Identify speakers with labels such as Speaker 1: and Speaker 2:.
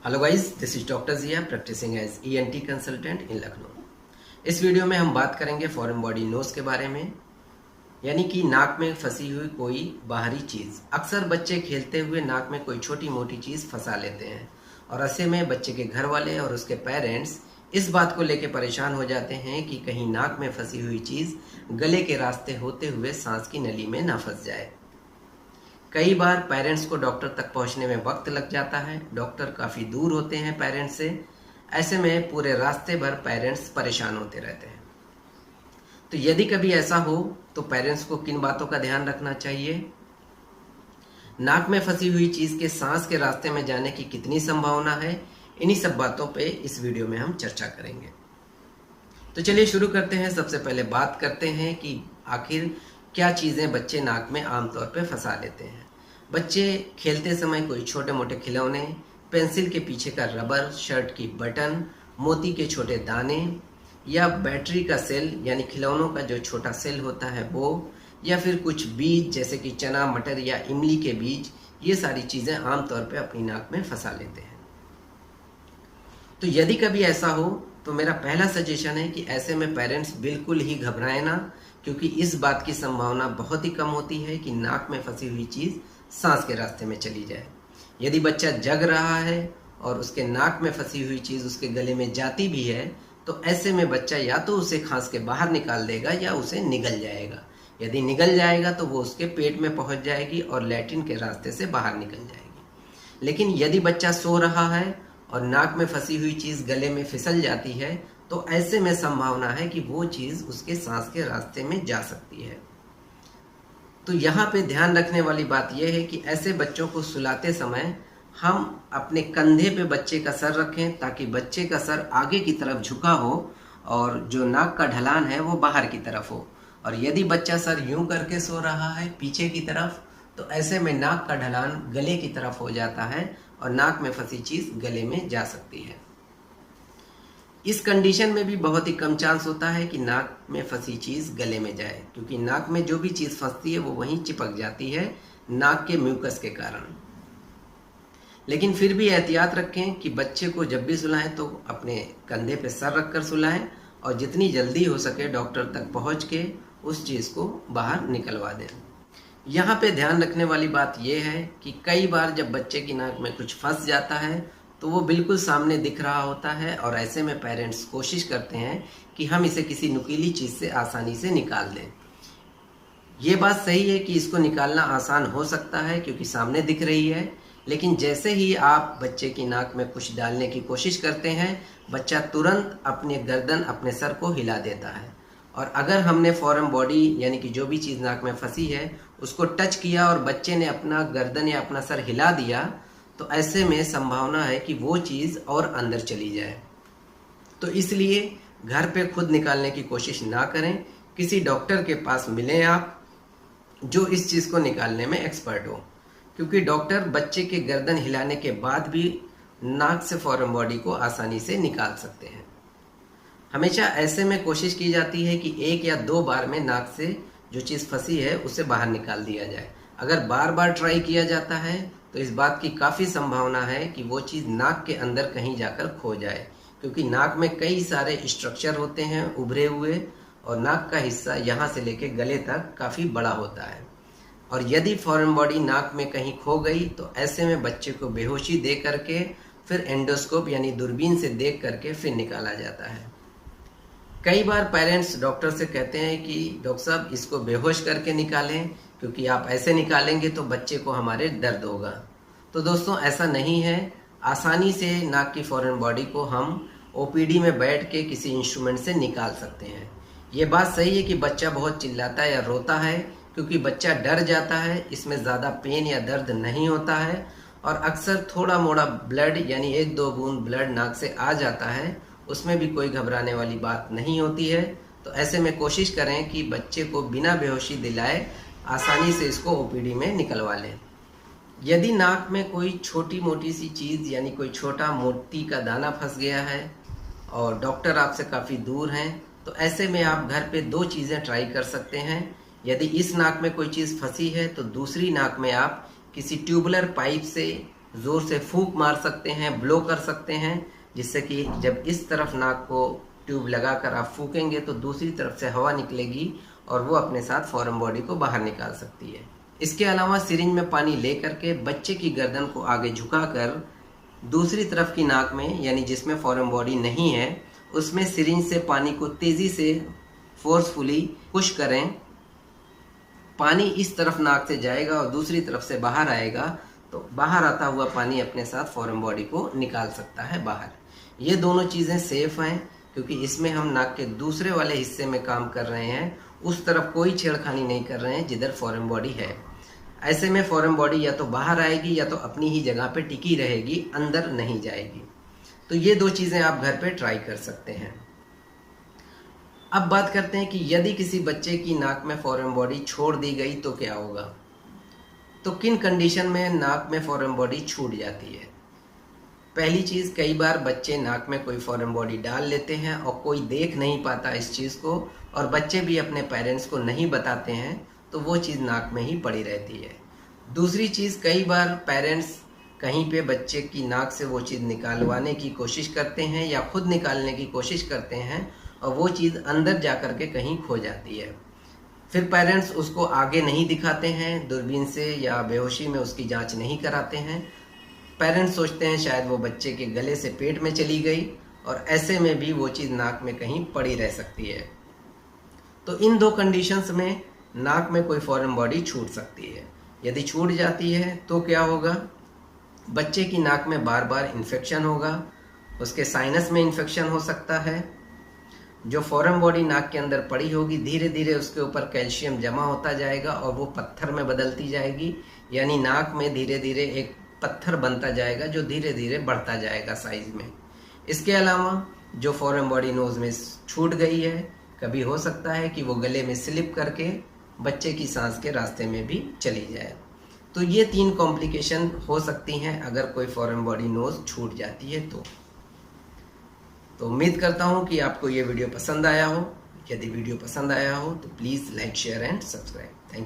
Speaker 1: Hello guys, this is doctor Zia practicing as ENT consultant in Lucknow. इस video में हम बात करेंगे फॉरेन बॉडी नोज के बारे में, यानी कि नाक में फंसी हुई कोई बाहरी चीज। अक्सर बच्चे खेलते हुए नाक में कोई छोटी मोटी चीज फंसा लेते हैं और ऐसे में बच्चे के घर वाले और उसके पेरेंट्स इस बात को लेकर परेशान हो जाते हैं कि कहीं नाक में फंसी हुई चीज गले के रास्ते होते हुए सांस की नली में ना फंस जाए। कई बार पेरेंट्स को डॉक्टर तक पहुंचने में वक्त लग जाता है। डॉक्टर काफ़ी दूर होते हैं पेरेंट्स से। ऐसे में पूरे रास्ते भर पेरेंट्स परेशान होते रहते हैं। तो यदि कभी ऐसा हो तो पेरेंट्स को किन बातों का ध्यान रखना चाहिए? नाक में फंसी हुई चीज़ के सांस के रास्ते में जाने की कितनी संभावना है, इन्हीं सब बातों पे इस वीडियो में हम चर्चा करेंगे। तो चलिए शुरू करते हैं। सबसे पहले बात करते हैं कि आखिर क्या चीज़ें बच्चे नाक में आमतौर पर फंसा लेते हैं। बच्चे खेलते समय कोई छोटे मोटे खिलौने, पेंसिल के पीछे का रबर, शर्ट की बटन, मोती के छोटे दाने या बैटरी का सेल यानी खिलौनों का जो छोटा सेल होता है वो, या फिर कुछ बीज जैसे कि चना, मटर या इमली के बीज, ये सारी चीज़ें आमतौर पे अपनी नाक में फंसा लेते हैं। तो यदि कभी ऐसा हो तो मेरा पहला सजेशन है कि ऐसे में पेरेंट्स बिल्कुल ही घबराएं ना, क्योंकि इस बात की संभावना बहुत ही कम होती है कि नाक में फंसी हुई चीज़ सांस के रास्ते में चली जाए। यदि बच्चा जग रहा है और उसके नाक में फंसी हुई चीज़ उसके गले में जाती भी है तो ऐसे में बच्चा या तो उसे खांस के बाहर निकाल देगा या उसे निगल जाएगा। यदि निगल जाएगा तो वो उसके पेट में पहुंच जाएगी और लैट्रिन के रास्ते से बाहर निकल जाएगी। लेकिन यदि बच्चा सो रहा है और नाक में फंसी हुई चीज़ गले में फिसल जाती है तो ऐसे में संभावना है कि वो चीज़ उसके सांस के रास्ते में जा सकती है। तो यहाँ पे ध्यान रखने वाली बात यह है कि ऐसे बच्चों को सुलाते समय हम अपने कंधे पे बच्चे का सर रखें ताकि बच्चे का सर आगे की तरफ झुका हो और जो नाक का ढलान है वो बाहर की तरफ हो। और यदि बच्चा सर यूं करके सो रहा है पीछे की तरफ तो ऐसे में नाक का ढलान गले की तरफ हो जाता है और नाक में फंसी चीज़ गले में जा सकती है। इस कंडीशन में भी बहुत ही कम चांस होता है कि नाक में फंसी चीज़ गले में जाए, क्योंकि नाक में जो भी चीज़ फंसती है वो वहीं चिपक जाती है नाक के म्यूकस के कारण। लेकिन फिर भी एहतियात रखें कि बच्चे को जब भी सुलाएं तो अपने कंधे पे सर रखकर सुलाएं और जितनी जल्दी हो सके डॉक्टर तक पहुंच के उस चीज़ को बाहर निकलवा दें। यहाँ पे ध्यान रखने वाली बात यह है कि कई बार जब बच्चे की नाक में कुछ फंस जाता है तो वो बिल्कुल सामने दिख रहा होता है और ऐसे में पेरेंट्स कोशिश करते हैं कि हम इसे किसी नुकीली चीज़ से आसानी से निकाल दें। ये बात सही है कि इसको निकालना आसान हो सकता है क्योंकि सामने दिख रही है, लेकिन जैसे ही आप बच्चे की नाक में कुछ डालने की कोशिश करते हैं बच्चा तुरंत अपने गर्दन, अपने सर को हिला देता है। और अगर हमने फॉरेन बॉडी यानी कि जो भी चीज़ नाक में फंसी है उसको टच किया और बच्चे ने अपना गर्दन या अपना सर हिला दिया तो ऐसे में संभावना है कि वो चीज़ और अंदर चली जाए। तो इसलिए घर पे खुद निकालने की कोशिश ना करें, किसी डॉक्टर के पास मिलें आप जो इस चीज़ को निकालने में एक्सपर्ट हो, क्योंकि डॉक्टर बच्चे के गर्दन हिलाने के बाद भी नाक से फॉरेन बॉडी को आसानी से निकाल सकते हैं। हमेशा ऐसे में कोशिश की जाती है कि 1 या 2 बार में नाक से जो चीज़ फंसी है उसे बाहर निकाल दिया जाए। अगर बार बार ट्राई किया जाता है तो इस बात की काफ़ी संभावना है कि वो चीज़ नाक के अंदर कहीं जाकर खो जाए, क्योंकि नाक में कई सारे स्ट्रक्चर होते हैं उभरे हुए और नाक का हिस्सा यहाँ से लेके गले तक काफ़ी बड़ा होता है। और यदि फॉरेन बॉडी नाक में कहीं खो गई तो ऐसे में बच्चे को बेहोशी दे करके फिर एंडोस्कोप यानी दूरबीन से देख करके फिर निकाला जाता है। कई बार पेरेंट्स डॉक्टर से कहते हैं कि डॉक्टर साहब इसको बेहोश करके निकालें, क्योंकि आप ऐसे निकालेंगे तो बच्चे को हमारे दर्द होगा। तो दोस्तों ऐसा नहीं है। आसानी से नाक की फॉरेन बॉडी को हम ओपीडी में बैठ के किसी इंस्ट्रूमेंट से निकाल सकते हैं। ये बात सही है कि बच्चा बहुत चिल्लाता है या रोता है, क्योंकि बच्चा डर जाता है। इसमें ज़्यादा पेन या दर्द नहीं होता है और अक्सर थोड़ा मोड़ा ब्लड यानी 1-2 बूंद ब्लड नाक से आ जाता है, उसमें भी कोई घबराने वाली बात नहीं होती है। तो ऐसे में कोशिश करें कि बच्चे को बिना बेहोशी दिलाए आसानी से इसको ओपीडी में निकलवा लें। यदि नाक में कोई छोटी मोटी सी चीज़ यानी कोई छोटा मोती का दाना फंस गया है और डॉक्टर आपसे काफ़ी दूर हैं तो ऐसे में आप घर पे 2 चीज़ें ट्राई कर सकते हैं। यदि इस नाक में कोई चीज़ फंसी है तो दूसरी नाक में आप किसी ट्यूबुलर पाइप से ज़ोर से फूंक मार सकते हैं, ब्लो कर सकते हैं, जिससे कि जब इस तरफ नाक को ट्यूब लगाकर आप फूकेंगे तो दूसरी तरफ से हवा निकलेगी और वो अपने साथ फॉरेन बॉडी को बाहर निकाल सकती है। इसके अलावा सिरिंज में पानी ले करके बच्चे की गर्दन को आगे झुकाकर दूसरी तरफ की नाक में, यानी जिसमें फॉरेन बॉडी नहीं है, उसमें सिरिंज से पानी को तेज़ी से फोर्सफुली पुश करें। पानी इस तरफ नाक से जाएगा और दूसरी तरफ से बाहर आएगा, तो बाहर आता हुआ पानी अपने साथ फॉरेन बॉडी को निकाल सकता है बाहर। ये दोनों चीज़ें सेफ हैं क्योंकि इसमें हम नाक के दूसरे वाले हिस्से में काम कर रहे हैं, उस तरफ कोई छेड़खानी नहीं कर रहे हैं जिधर फॉरेन बॉडी है। ऐसे में फॉरेन बॉडी या तो बाहर आएगी या तो अपनी ही जगह पे टिकी रहेगी, अंदर नहीं जाएगी। तो ये दो चीज़ें आप घर पे ट्राई कर सकते हैं। अब बात करते हैं कि यदि किसी बच्चे की नाक में फॉरेन बॉडी छोड़ दी गई तो क्या होगा। तो किन कंडीशन में नाक में फॉरेन बॉडी छूट जाती है। पहली चीज़, कई बार बच्चे नाक में कोई फॉरेन बॉडी डाल लेते हैं और कोई देख नहीं पाता इस चीज़ को, और बच्चे भी अपने पेरेंट्स को नहीं बताते हैं, तो वो चीज़ नाक में ही पड़ी रहती है। दूसरी चीज़, कई बार पेरेंट्स कहीं पे बच्चे की नाक से वो चीज़ निकालवाने की कोशिश करते हैं या खुद निकालने की कोशिश करते हैं और वो चीज़ अंदर जा कर के कहीं खो जाती है। फिर पेरेंट्स उसको आगे नहीं दिखाते हैं दूरबीन से या बेहोशी में उसकी जांच नहीं कराते हैं। पेरेंट्स सोचते हैं शायद वो बच्चे के गले से पेट में चली गई, और ऐसे में भी वो चीज़ नाक में कहीं पड़ी रह सकती है। तो इन दो कंडीशंस में नाक में कोई फॉरेन बॉडी छूट सकती है। यदि छूट जाती है तो क्या होगा, बच्चे की नाक में बार बार इन्फेक्शन होगा, उसके साइनस में इन्फेक्शन हो सकता है। जो फॉरेन बॉडी नाक के अंदर पड़ी होगी, धीरे धीरे उसके ऊपर कैल्शियम जमा होता जाएगा और वो पत्थर में बदलती जाएगी, यानी नाक में धीरे धीरे एक पत्थर बनता जाएगा जो धीरे धीरे बढ़ता जाएगा साइज में। इसके अलावा जो फॉरेन बॉडी नोज में छूट गई है, कभी हो सकता है कि वो गले में स्लिप करके बच्चे की सांस के रास्ते में भी चली जाए। तो ये 3 कॉम्प्लिकेशन हो सकती हैं अगर कोई फॉरेन बॉडी नोज छूट जाती है तो उम्मीद करता हूँ कि आपको ये वीडियो पसंद आया हो। यदि वीडियो पसंद आया हो तो please like, share and subscribe. Thank you.